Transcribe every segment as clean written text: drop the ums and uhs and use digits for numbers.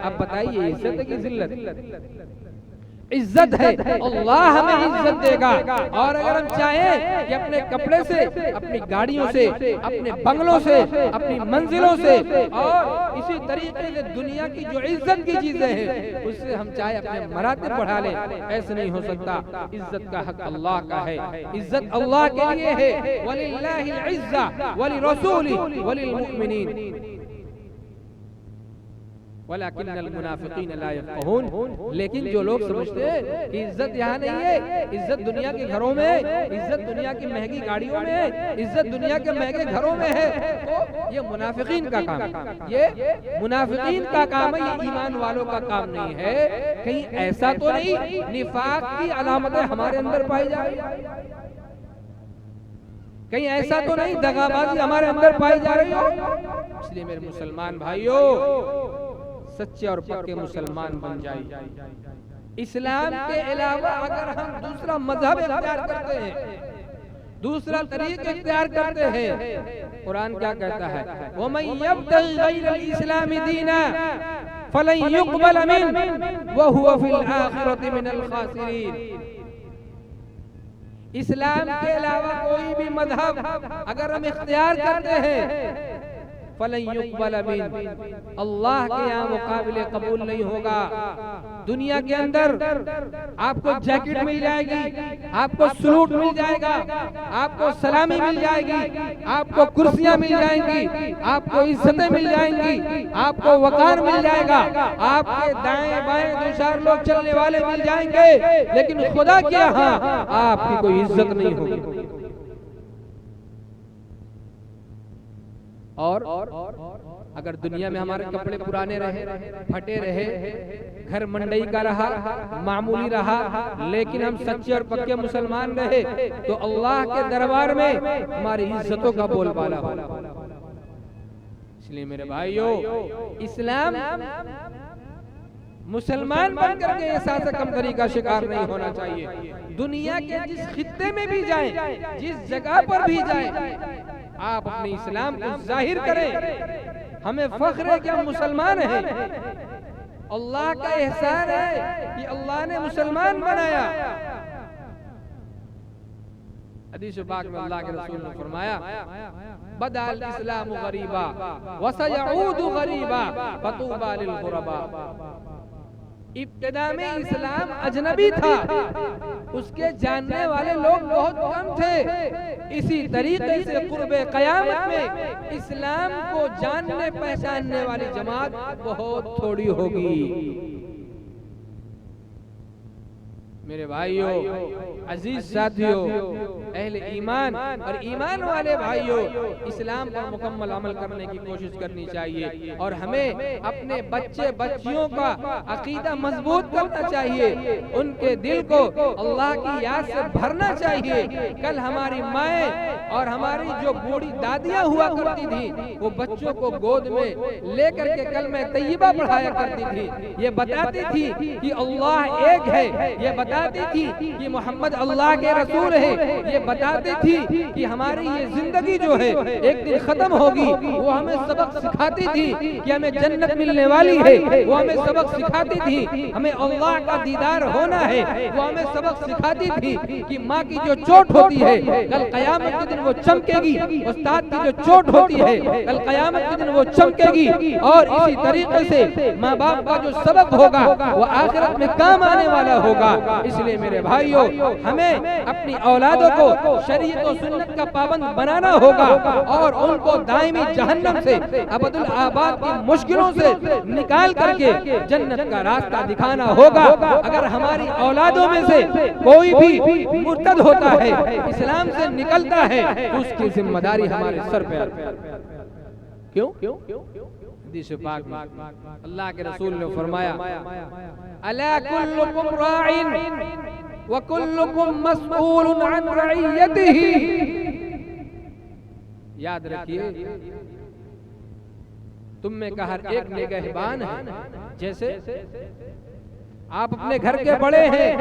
अब बताइए इज्जत है कि जिल्लत? इज्जत है, अल्लाह हमें इज्जत देगा। और अगर हम चाहें कि अपने कपड़े से, अपनी गाड़ियों से, अपने बंगलों से, अपनी मंजिलों से और इसी तरीके से दुनिया की जो इज्जत की चीजें हैं उससे हम चाहे अपने मरातब बढ़ा लें, ऐसे नहीं हो सकता। इज्जत का हक अल्लाह का है, इज्जत अल्लाह के लिए है। वलिल्लाहिल इज्जा वलिरसूलिही वलिलमुमिनीन वलाकिन्नल मुनाफिकीन ला यफ़क़हून। लेकिन जो लोग समझते हैं कि इज्जत यहाँ नहीं है, इज्जत दुनिया के घरों में, इज्जत दुनिया की महंगी गाड़ियों में, इज्जत दुनिया के महंगे घरों में है, तो ये मुनाफिकीन का काम है, ये मुनाफिकीन का काम है, ये ईमान वालों का काम नहीं है। कहीं ऐसा तो नहीं निफाक की अलामतें हमारे अंदर पाई जा रही है? कहीं ऐसा तो नहीं दगाबाजी हमारे अंदर पाई जा रही हो? इसलिए मेरे मुसलमान भाइयों, सच्चे और पक्के मुसलमान बन जाइए। इस्लाम के अलावा अगर हम दूसरा मजहब इख्तियार करते हैं, दूसरा तरीका इख्तियार करते हैं, कुरान क्या कहता है? वमन यब्तगि गैरल इस्लामी दीना फलन युक़बल मिन्हु व हुवा फिल आखिरति मिनल खासिरीन। इस्लाम के अलावा कोई भी मजहब अगर हम इख्तियार करते हैं, फलन युक़बल मिन्हु, अल्लाह के यहाँ मुकाबिले कबूल नहीं होगा। दुनिया के अंदर आपको जैकेट मिल जाएगी, आपको सलूट मिल जाएगा, आपको सलामी मिल जाएगी, आपको कुर्सियां मिल जाएंगी, आपको इज्जतें मिल जाएंगी, आपको वकार मिल जाएगा, आपके दाएं बाएं दो चार लोग चलने वाले मिल जाएंगे, लेकिन खुदा के यहाँ आपकी कोई इज्जत नहीं होगी। और अगर दुनिया में हमारे कपड़े पुराने रहे, फटे रहे, घर मंडई का रहा, मामूली रहा, लेकिन हम सच्चे और पक्के मुसलमान रहे, तो अल्लाह के दरबार में हमारी इज्जतों का बोलबाला हो। इसलिए मेरे भाइयों, इस्लाम मुसलमान बनकर के ऐसा से कमतरी का शिकार नहीं होना चाहिए। दुनिया के जिस खित्ते में भी जाएं, जिस जगह पर भी जाएं, आप अपने इस्लाम को जाहिर करें। हमें फख्र है कि हम मुसलमान हैं। अल्लाह का एहसान है कि अल्लाह ने मुसलमान बनाया। हदीस पाक में अल्लाह के रसूल ने फरमाया, बदअल इस्लामु गरीबा व सयऊदु गरीबा फतूबा लिल गुरबा। इब्तिदा में इस्लाम अजनबी था, उसके जानने वाले लोग बहुत कम थे। इसी तरीके से कुर्बे क़यामत में इस्लाम को जानने पहचानने वाली जमात बहुत थोड़ी होगी। मेरे भाइयों, अजीज साथियों, अहले ईमान और ईमान वाले भाइयों, इस्लाम पर मुकम्मल अमल करने की कोशिश करनी चाहिए और हमें अपने बच्चे बच्चियों का अकीदा मजबूत करना चाहिए। उनके दिल को अल्लाह की याद से भरना चाहिए। कल हमारी माएँ और हमारी जो बूढ़ी दादियाँ हुआ करती थी, वो बच्चों को गोद में लेकर के कलमे तैयबा पढ़ाया करती थी। ये बताती थी कि अल्लाह एक है, ये बताती थी कि मोहम्मद अल्लाह के रसूल है, ये बताती थी कि हमारी ये जिंदगी जो है एक दिन खत्म होगी। वो हमें सबक सिखाती थी कि हमें जन्नत मिलने वाली है। वो हमें सबक सिखाती थी हमें अल्लाह का दीदार होना है। वो हमें सबक सिखाती थी कि माँ की जो चोट होती है कल क़यामत के दिन वो चमकेगी, उस्ताद की जो चोट होती है कल क़यामत के दिन वो चमकेगी। और इसी तरीके से माँ बाप का जो सबक होगा वो आखिरत में काम आने वाला होगा। इसलिए मेरे भाइयों, हमें अपनी औलादों को शरीयत और सुन्नत का पाबंद बनाना होगा और उनको दायमी जहन्नम से, अबदुल आबाद की मुश्किलों से निकाल करके जन्नत का रास्ता दिखाना होगा। अगर हमारी औलादों में से कोई भी मुर्तद होता है, इस्लाम से निकलता है, तो उसकी जिम्मेदारी हमारे सर पे है। क्यों? हदीस पाक में अल्लाह के रसूल ने फरमाया, अला कुल्लुकुम राइन व कुल्लुकुम मस्ऊलुन अन रइयतिही। याद रखिए, तुम में का हर एक निगहबान है। जैसे आप अपने घर के बड़े हैं,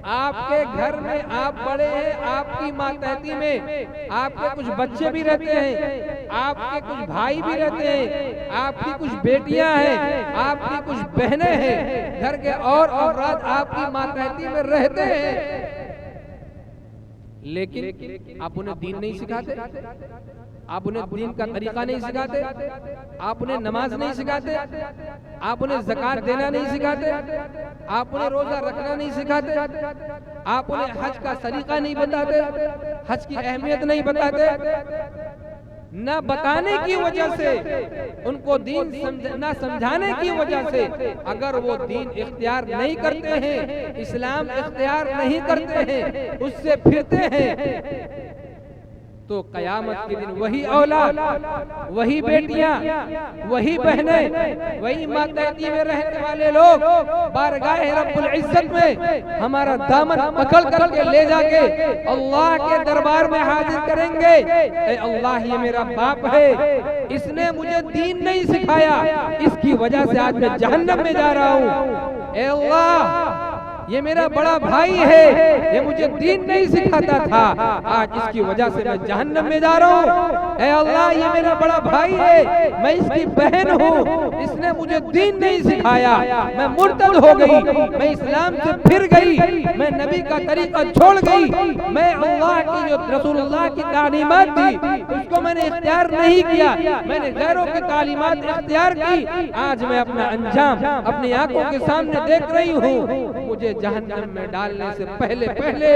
आपके घर में आप बड़े हैं, आपकी मातहती में आपके कुछ बच्चे भी रहते हैं, आपके कुछ भाई भी रहते हैं, आपकी कुछ बेटियां हैं, आपकी कुछ बहनें हैं, घर के और अफराद आपकी मातहती में रहते हैं, लेकिन आप उन्हें दीन नहीं सिखाते, आप उन्हें दीन का तरीका नहीं सिखाते, आप उन्हें नमाज नहीं सिखाते, आप उन्हें ज़कात देना नहीं सिखाते, आप उन्हें रोजा रखना नहीं सिखाते, आप उन्हें हज का तरीका नहीं बताते, हज की अहमियत नहीं बताते। न बताने की वजह से उनको दीन न समझाने की वजह से अगर वो दीन इख्तियार नहीं करते हैं, इस्लाम इख्तियार नहीं करते हैं, उससे फिरते हैं, तो कयामत के दिन वही औलाद, वही बेटियां, वही बहनें, वही मातहती में रहने वाले लोग बारगाह रब्बुल इज्जत में हमारा दामन पकड़ करके ले जाके अल्लाह के दरबार में हाजिर करेंगे। ए अल्लाह, ये मेरा बाप है, इसने मुझे दीन नहीं सिखाया, इसकी वजह से आज मैं जहन्नम में जा रहा हूँ। ए अल्लाह, ये मेरा बड़ा भाई है, ये मुझे दीन नहीं सिखाता था, आज इसकी वजह से मैं जहन्नम में जा रहा हूँ। ऐ अल्लाह, ये मेरा बड़ा भाई है, मैं इसकी बहन हूँ, इसने मुझे दीन नहीं सिखाया, मैं मुर्तद हो गई, मैं इस्लाम से फिर गई, मैं नबी का तरीका छोड़ गई, मैं अल्लाह की जो रसूलुल्लाह की तालीमात थी उसको मैंने इख्तियार नहीं किया, मैंने गैरों की तालीमात इख्तियार की। आज मैं अपना अंजाम अपनी आंखों के सामने देख रही हूँ। मुझे जहन्नम में डालने से पहले पहले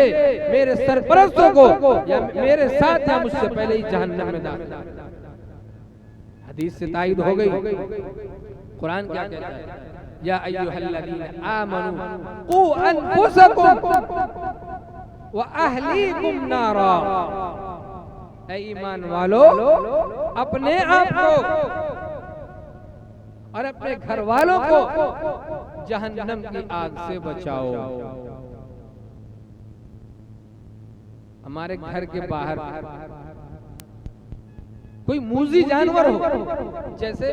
मेरे सरपरस्तों को या मेरे साथ या मुझसे पहले ही जहन्नम में डाल। हदीस से तायद हो गई। कुरान क्या कहता है? या अय्युहल्लज़ीना आमनू qu अनफुसकुम व अहलीकुम नारा। ऐ ईमान वालों, अपने आप को और अपने घर वालों को जहन्नम की आग से बचाओ। हमारे घर के बाहर कोई मूजी जानवर हो, जैसे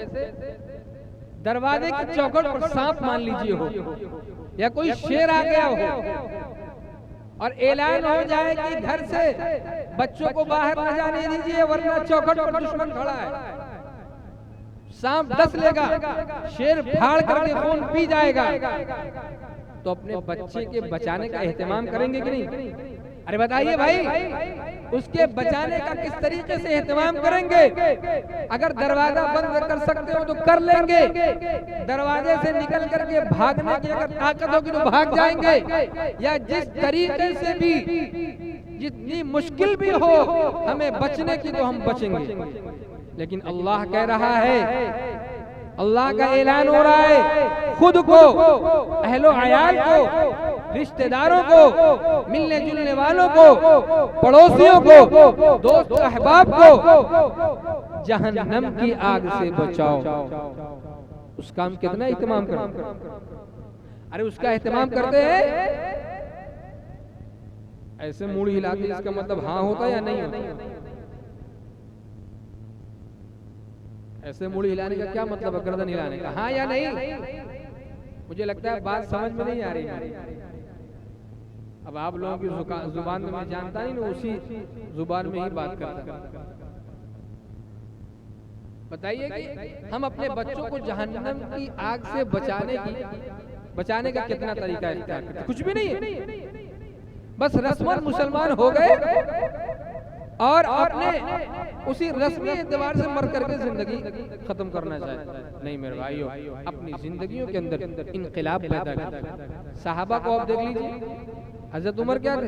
दरवाजे की चौखट पर सांप मान लीजिए हो, या कोई शेर आ गया हो और ऐलान हो जाए कि घर से बच्चों को बाहर न जाने दीजिए वरना चौखट पर दुश्मन खड़ा है, सांप डस लेगा, शेर फाड़ करके खून पी जाएगा, तो अपने बच्चे के बचाने का एहतमाम करेंगे कि नहीं? अरे बताइए भाई, उसके बचाने का किस तरीके से एहतमाम करेंगे? अगर दरवाजा बंद कर सकते हो तो कर लेंगे, दरवाजे से निकल करके भागने की अगर ताकत होगी तो भाग जाएंगे, या जिस तरीके से भी जितनी मुश्किल भी हो हमें बचने की तो हम बचेंगे। लेकिन अल्लाह कह रहा है, अल्लाह का ऐलान हो रहा है, खुद को, अहलो अयाल को, रिश्तेदारों को, मिलने जुलने वालों को, पड़ोसियों को, दोस्त अहबाब को जहन्नम की आग से बचाओ। उसका हम कितना एहतमाम करते हैं? अरे उसका एहतमाम करते हैं, ऐसे मुड़ हिलाते इसका मतलब हाँ होता या नहीं होता? ऐसे मुड़ी हिलाने का क्या मतलब है? गर्दन हिलाने का हाँ या नहीं? मुझे लगता है बात समझ में नहीं आ रही है। अब आप लोगों की जुबान में मैं जानता नहीं ना, उसी जुबान में ही बात करता। बताइए कि हम अपने बच्चों को जहन्नम की आग से बचाने का कितना तरीका इख्तियार करते? कुछ भी नहीं है, बस रस्मन मुसलमान हो गए और अपने उसी रस्मी एतबार से मर करके जिंदगी खत्म करना चाहते। नहीं मेरे भाइयों, अपनी जिंदगियों के अंदर इनकलाब पैदा कर। साहबा को आप देख लीजिए, हजरत उमर क्या थे?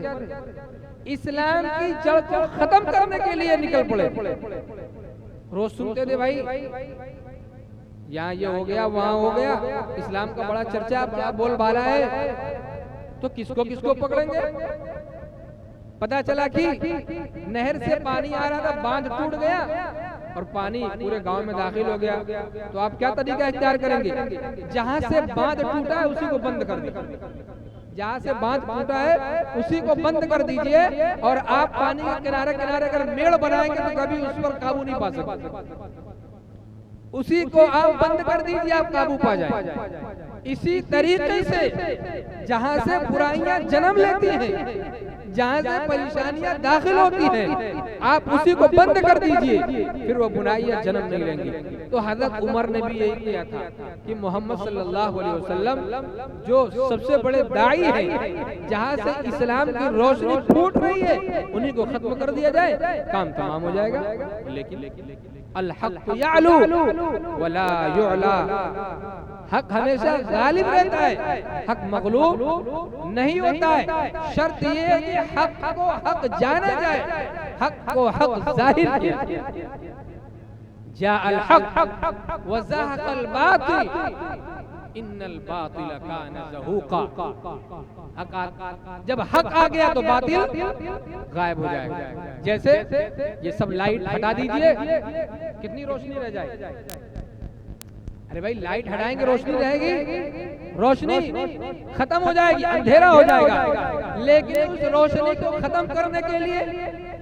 इस्लाम की जड़ को खत्म करने के लिए निकल पड़े। रोज सुनते थे भाई, यहाँ ये हो गया, वहाँ हो गया, इस्लाम का बड़ा चर्चा, बड़ा बोलबाला है, तो किसको किसको पकड़ेंगे? पता चला कि नहर से पानी आ रहा था, बांध टूट गया और पानी पूरे गांव में दाखिल हो गया, तो आप क्या तरीका इख्तियार करेंगे? जहां से बांध टूटा है उसी को बंद कर दीजिए, जहां से बांध टूटा है उसी को बंद कर दीजिए, और आप पानी के किनारे किनारे अगर मेड़ बनाएंगे तो कभी उस पर काबू नहीं पा सकते। उसी को आप बंद कर दीजिए, आप काबू पा जाए। इसी तरीके से जहां से बुराइयां जन्म लेती हैं, जहां से परेशानियां दाखिल होती हैं, आप उसी को बंद कर दीजिए, फिर वो बुराइयां जन्म नहीं लेंगी। तो हजरत उमर ने भी यही किया था कि मोहम्मद सल्लल्लाहु अलैहि वसल्लम जो सबसे बड़े दाई हैं, जहां से इस्लाम की रोशनी फूट रही है, उन्हीं को खत्म कर दिया जाए, काम तमाम हो जाएगा। लेकिन अल हक़ यअलू वला युअला, हक हमेशा गालिब रहता है, हक मगलूब नहीं होता है। शर्त ये है कि हक को हक जाना जाए, हक को हक जाहिर किया। जा अल हक व ज़हक़ल बातिल इन्नल बातिल कान ज़हूक़ा। जब हक आ गया तो बातिल गायब हो जाएगा। जैसे ये सब लाइट हटा दीजिए, कितनी रोशनी रह जाए। अरे भाई लाइट हटाएंगे रोशनी रहेगी, रोशनी खत्म हो जाएगी, अंधेरा हो जाएगा। लेकिन उस रोशनी को खत्म करने के लिए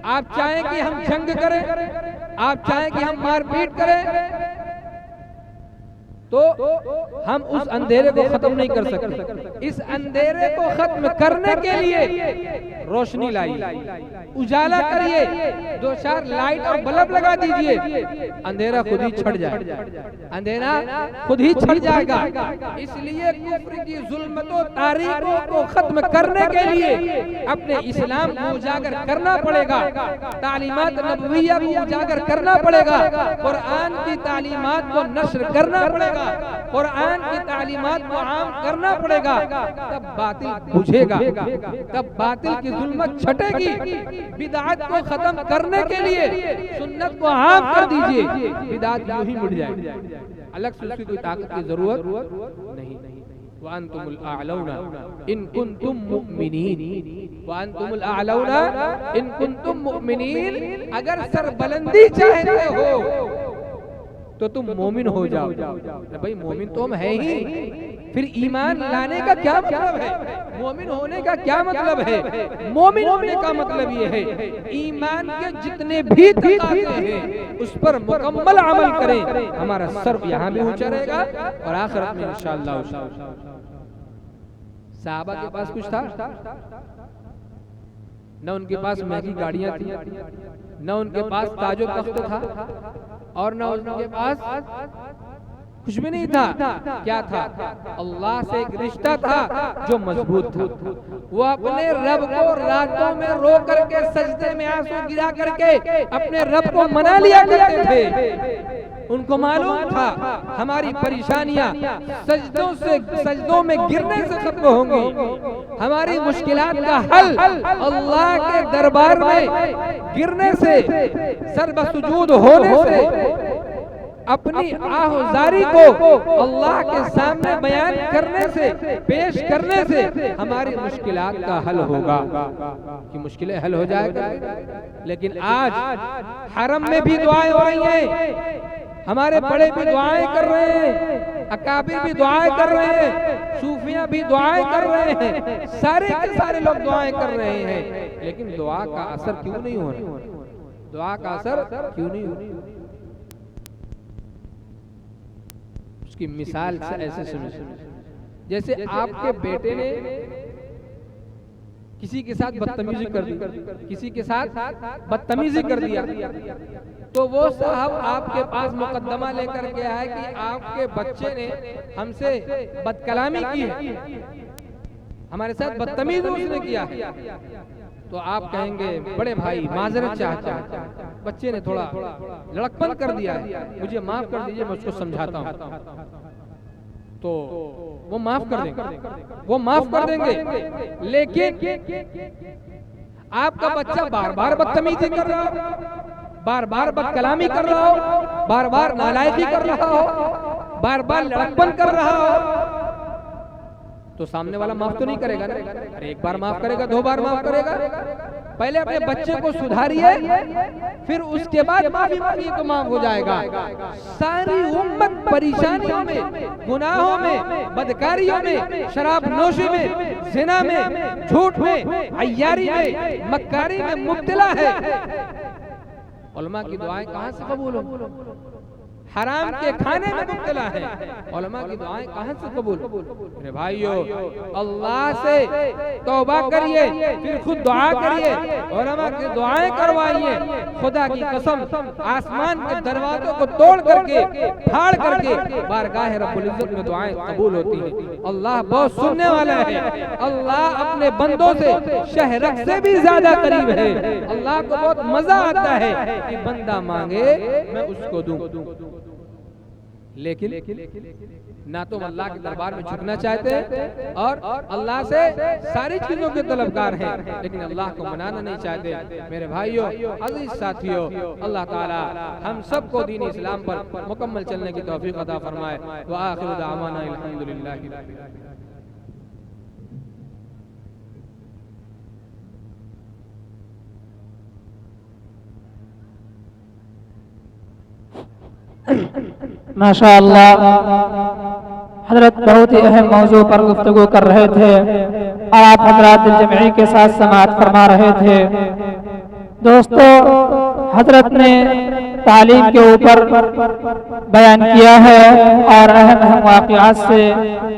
आप चाहें कि हम जंग करें, आप चाहें कि हम मारपीट करें, तो हम उस अंधेरे को खत्म नहीं कर सकते। इस अंधेरे को खत्म करने के लिए रोशनी लाइए, उजाला करिए, 2-4 लाइट और बल्ब लगा दीजिए, अंधेरा खुद ही छट जाए, अंधेरा खुद ही छट जाएगा। इसलिए कुफ्र की जुल्मतों तारीकों को खत्म करने के लिए अपने इस्लाम को उजागर करना पड़ेगा, तालीमात नबविया को उजागर करना पड़ेगा, कुरान की तालीमात को नश्र करना पड़ेगा, कुरान की तालीमात को आम करना पड़ेगा। तब बातिल बुझेगा, तब बातिल की जुल्मत छटेगी। बिदअत को खत्म करने के लिए सुन्नत को आम कर दीजिए, बिदअत यूं ही मिट जाएगी, अलग से उसकी कोई ताकत की जरूरत नहीं। व अंतुमुल अअलौना इन कुंतुम मुमिनीन, व अंतुमुल अअलौना इन कुंतुम मुमिनीन। अगर सरबुलंदी चाहते हो तो तुम मोमिन हो जाओ। भाई मोमिन तो हम हैं ही, फिर ईमान लाने का क्या मतलब है, मोमिन होने का क्या मतलब है? मोमिन होने का मतलब ये है ईमान के जितने भी तकाज़े हैं उस पर मुकम्मल अमल करें, हमारा सर यहाँ भी ऊंचा रहेगा और आखिरत में इंशाअल्लाह। सहाबा के पास कुछ था न, उनके पास महंगी गाड़ियां थी, न उनके पास ताजो तख्त था, और न उनके पास कुछ भी नहीं था। क्या था? अल्लाह से एक रिश्ता था जो मजबूत था। वो अपने रब को रातों में रो करके, सजदे में आंसू गिरा करके अपने रब को मना लिया करते थे। उनको मालूम था हमारी परेशानियां सजदों में गिरने से खत्म होंगी, हमारी मुश्किलात का हल अल्लाह के दरबार में गिरने से, सरबसुजूद होने से, अपनी आहुजारी को अल्लाह के सामने बयान करने से, पेश करने से हमारी मुश्किलात का हल होगा, कि मुश्किलें हल हो जाएगा। लेकिन आज हरम में भी दुआएं हो रही हैं, हमारे बड़े भी दुआएं कर रहे हैं, अकाबिर भी दुआएं कर रहे हैं, सूफियां भी दुआएं कर रहे हैं, सारे के सारे लोग दुआएं कर रहे हैं, लेकिन दुआ का असर क्यों नहीं हो रहा? दुआ का असर क्यों नहीं हो रहा? उसकी मिसाल से ऐसे समझ, जैसे आपके बेटे ने किसी के साथ बदतमीजी कर दी, किसी के साथ बदतमीजी कर दिया, तो वो साहब आपके पास मुकदमा लेकर के आए कि आपके बच्चे ने हमसे बदकलामी की है, हमारे साथ बदतमीजी उसने किया है। तो आप कहेंगे बड़े भाई माजरत चाहता हूं, बच्चे ने थोड़ा लड़कपन कर दिया है, मुझे माफ कर दीजिए, मैं उसको समझाता हूं। तो वो माफ कर देंगे, वो माफ कर देंगे। लेकिन आपका बच्चा बार बार बदतमीजी कर रहा हो, बार बार बदकलामी कर रहा हो, बार बार नालायकी कर रहा हो, बार बार लड़कपन कर रहा हो, तो सामने वाला माफ तो नहीं करेगा ना। अरे एक बार माफ करेगा, 2 बार माफ करेगा। पहले अपने बच्चे को सुधारिए, फिर उसके बाद माफी मांगिए तो माफ हो जाएगा। सारी उम्मत परेशानियों में, गुनाहों में, बदकारियों में, शराब नोशी में, जिना में, झूठ में, अय्यारी में, मक्कारी में मुब्तला है। उलमा की दुआएं कहां से कबूल हो? हराम के खाने में मुब्तला है, उलमा की दुआएं कहां से कबूल? मेरे भाइयों, अल्लाह से तौबा करिए, फिर खुद दुआ करिए, उलमा की दुआएं करवाइए। खुदा की कसम, आसमान के दरवाजों को तोड़ करके, फाड़ करके बारगाह रब्बुल इज्जत में दुआएं कबूल होती हैं। अल्लाह बहुत सुनने वाला है। अल्लाह अपने बंदों से शहरक से भी ज्यादा करीब है। अल्लाह को बहुत मजा आता है कि बंदा मांगे मैं उसको दूं। लेकिन ना तो अल्लाह के दरबार में झुकना चाहते हैं और अल्लाह से सारी चीजों के तलबगार हैं, लेकिन अल्लाह को मनाना नहीं चाहते। मेरे भाइयों, अजीज साथियों, अल्लाह ताला हम सबको दीन इस्लाम पर मुकम्मल चलने की तौफीक अता फरमाए। व आखिरु दावाना अल्हम्दुलिल्लाहि रब्बिल आलमीन। माशाअल्लाह, हजरत बहुत ही अहम मौजू पर गुफ्तगू कर रहे थे और आप हजरत दिल जमई के साथ समाअत फरमा रहे थे। दोस्तों, हजरत ने तालीम के ऊपर बयान किया है और अहम अहम वाक़ियात से,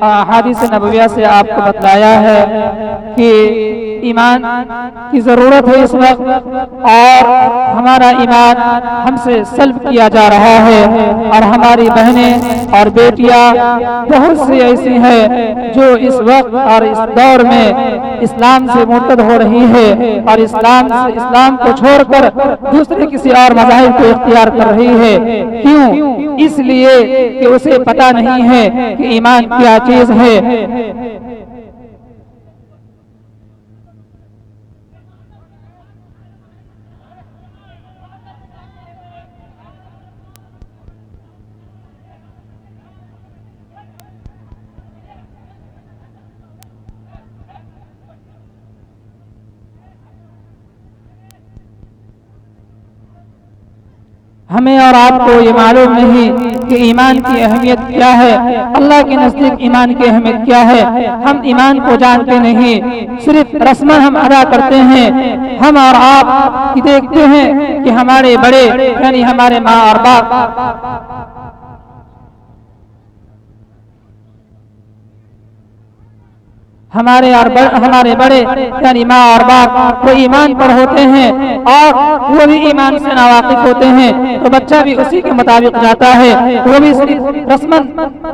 अहादीस नबविया से आपको बतलाया है कि ईमान की जरूरत है इस वक्त, और हमारा ईमान हमसे सल्ब किया जा रहा है और हमारी बहनें और बेटियां बहुत सी ऐसी हैं जो इस वक्त और इस दौर में इस्लाम से मुर्तद हो रही है और इस्लाम को छोड़कर दूसरे किसी और मज़ाहिब को इख्तियार कर रही है। क्यों? इसलिए कि उसे पता नहीं है कि ईमान क्या चीज है। हमें और आपको ये मालूम नहीं कि ईमान की अहमियत क्या है, अल्लाह के नज़दीक ईमान की अहमियत क्या है। हम ईमान को जानते नहीं, सिर्फ रस्म हम अदा करते हैं। हम और आप देखते हैं कि हमारे बड़े यानी हमारे माँ और बाप हमारे बड़े यानी माँ और बाप वो ईमान पर होते हैं और वो भी ईमान से नावाकिफ होते हैं, तो बच्चा भी उसी के मुताबिक जाता है। वो भी रस्मन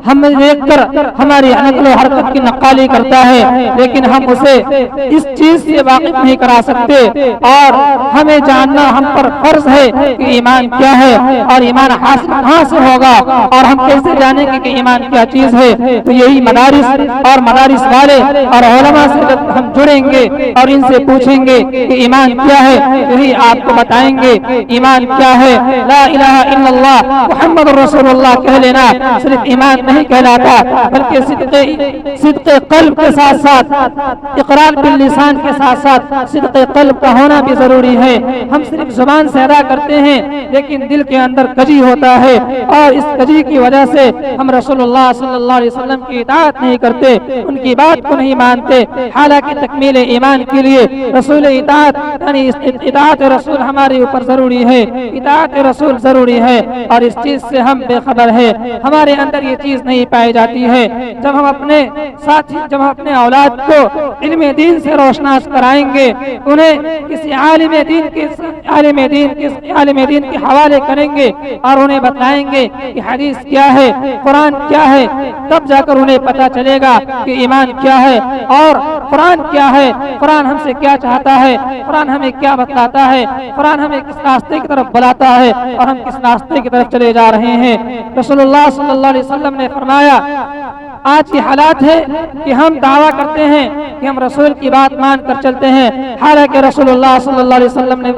हम देखकर हमारी नकल और हरकत की नक्काली करता है, लेकिन हम उसे इस चीज से वाकिफ नहीं करा सकते। और हमें जानना हम पर फर्ज है कि ईमान क्या है और ईमान हासिल कहाँ से होगा और हम कैसे जानेंगे कि ईमान क्या चीज है। तो यही मदारिस और मदारिस वाले और उलमा से जब हम जुड़ेंगे और इनसे पूछेंगे कि ईमान क्या है, यही आपको बताएंगे ईमान क्या है। ला इलाहा इल्लल्लाह मुहम्मद रसूलुल्लाह कह लेना सिर्फ ईमान नहीं कहलाता, बल्कि सिद्क़े क़ल्ब के साथ साथ इक़रार बिल लिसान के साथ साथ सिद्क़े क़ल्ब का होना भी जरूरी है। हम सिर्फ जुबान से अदा करते हैं, लेकिन दिल के अंदर कजी होता है और इस कजी की वजह से हम रसूलुल्लाह सल्लल्लाहु अलैहि वसल्लम की इताअत नहीं करते, उनकी बात को नहीं मानते। हालांकि तकमील ईमान के लिए रसूल इताअत यानी इताअत रसूल हमारे ऊपर जरूरी है, इताअत रसूल जरूरी है और इस चीज से हम बेखबर है। हमारे अंदर ये चीज नहीं पाई जाती है। जब हम अपने साथी जब हम अपने औलाद को इल्म दीन से रोशनास कराएंगे, उन्हें किसी आलिम दीन के हवाले करेंगे और उन्हें बताएंगे कि हदीस क्या है, कुरान क्या है, तब जाकर उन्हें पता चलेगा कि ईमान क्या है और कुरान क्या है, कुरान हमसे क्या चाहता है, कुरान हमें क्या बतलाता है, कुरान हमें किस रास्ते की तरफ बुलाता है और हम किस रास्ते की तरफ चले जा रहे हैं। रसूलुल्लाह सल्लल्लाहु अलैहि वसल्लम ने फरमाया, आज की हालात है कि हम दावा करते हैं कि हम रसूल की बात मान कर चलते हैं, हालांकि रसूलुल्लाह सल्लल्लाहु अलैहि वसल्लम ने